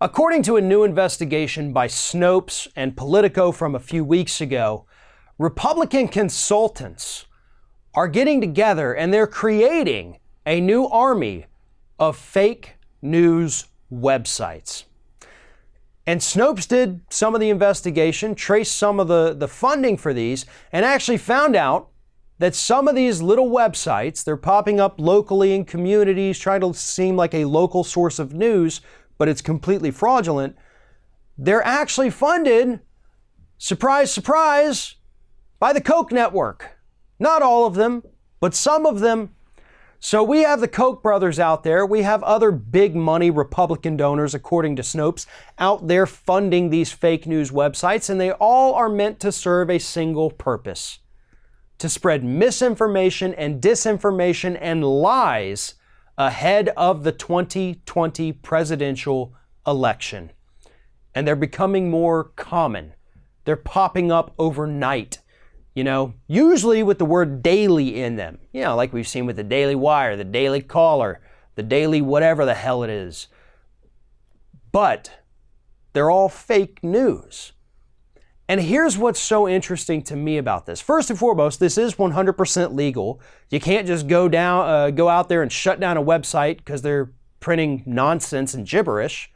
According to a new investigation by Snopes and Politico from a few weeks ago, Republican consultants are getting together and they're creating a new army of fake news websites. And Snopes did some of the investigation, traced some of the funding for these, and actually found out that some of these little websites, they're popping up locally in communities, trying to seem like a local source of news, but it's completely fraudulent. They're actually funded, surprise, surprise, by the Koch network. Not all of them, but some of them. So we have the Koch brothers out there. We have other big money Republican donors, according to Snopes, out there funding these fake news websites, and they all are meant to serve a single purpose: to spread misinformation and disinformation and lies ahead of the 2020 presidential election. And they're becoming more common. They're popping up overnight. Usually with the word daily in them, like we've seen with the Daily Wire, the Daily Caller, the Daily whatever the hell it is. But they're all fake news. And here's what's so interesting to me about this. First and foremost, this is 100% legal. You can't just go out there and shut down a website because they're printing nonsense and gibberish.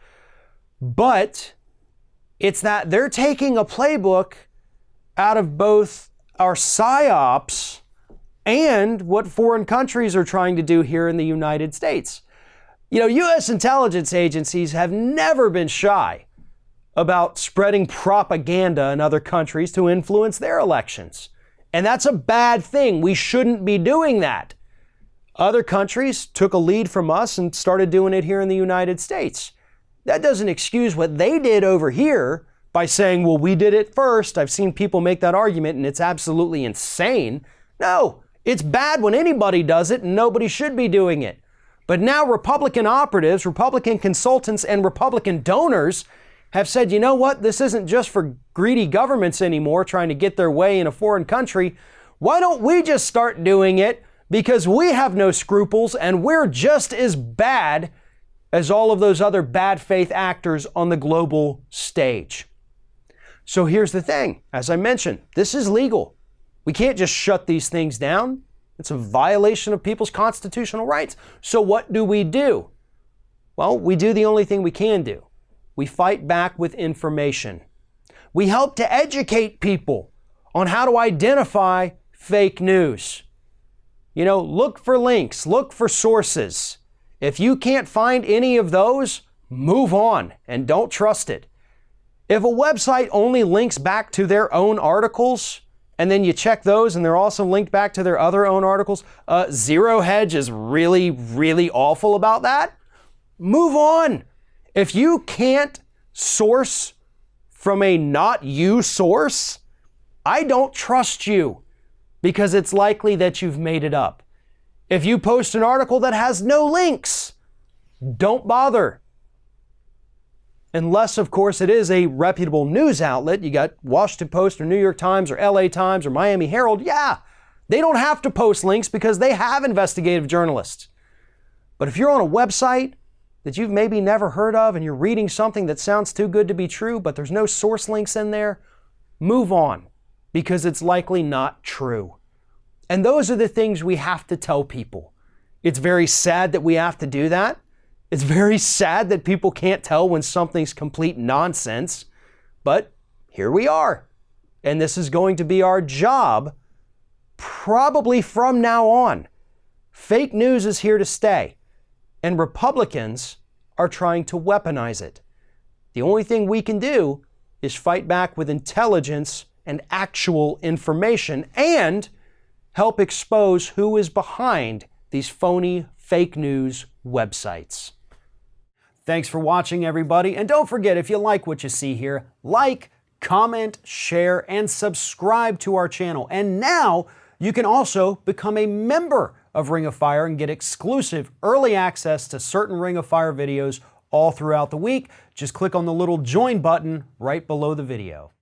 But it's that they're taking a playbook out of both our PSYOPs and what foreign countries are trying to do here in the United States. U.S. intelligence agencies have never been shy about spreading propaganda in other countries to influence their elections. And that's a bad thing. We shouldn't be doing that. Other countries took a lead from us and started doing it here in the United States. That doesn't excuse what they did over here by saying, well, we did it first. I've seen people make that argument and it's absolutely insane. No, it's bad when anybody does it and nobody should be doing it. But now Republican operatives, Republican consultants, and Republican donors have said, you know what? This isn't just for greedy governments anymore trying to get their way in a foreign country. Why don't we just start doing it because we have no scruples and we're just as bad as all of those other bad faith actors on the global stage. So here's the thing. As I mentioned, this is legal. We can't just shut these things down. It's a violation of people's constitutional rights. So what do? Well, we do the only thing we can do. We fight back with information. We help to educate people on how to identify fake news. Look for links, look for sources. If you can't find any of those, move on and don't trust it. If a website only links back to their own articles, and then you check those and they're also linked back to their other own articles, Zero Hedge is really, really awful about that, move on. If you can't source from a not you source, I don't trust you because it's likely that you've made it up. If you post an article that has no links, don't bother. Unless, of course, it is a reputable news outlet. You got Washington Post or New York Times or LA Times or Miami Herald. Yeah, they don't have to post links because they have investigative journalists. But if you're on a website that you've maybe never heard of and you're reading something that sounds too good to be true, but there's no source links in there, move on because it's likely not true. And those are the things we have to tell people. It's very sad that we have to do that. It's very sad that people can't tell when something's complete nonsense, but here we are. And this is going to be our job probably from now on. Fake news is here to stay, and Republicans are trying to weaponize it. The only thing we can do is fight back with intelligence and actual information and help expose who is behind these phony fake news websites. Thanks for watching, everybody. And don't forget, if you like what you see here, like, comment, share, and subscribe to our channel. And now you can also become a member of Ring of Fire and get exclusive early access to certain Ring of Fire videos all throughout the week. Just click on the little join button right below the video.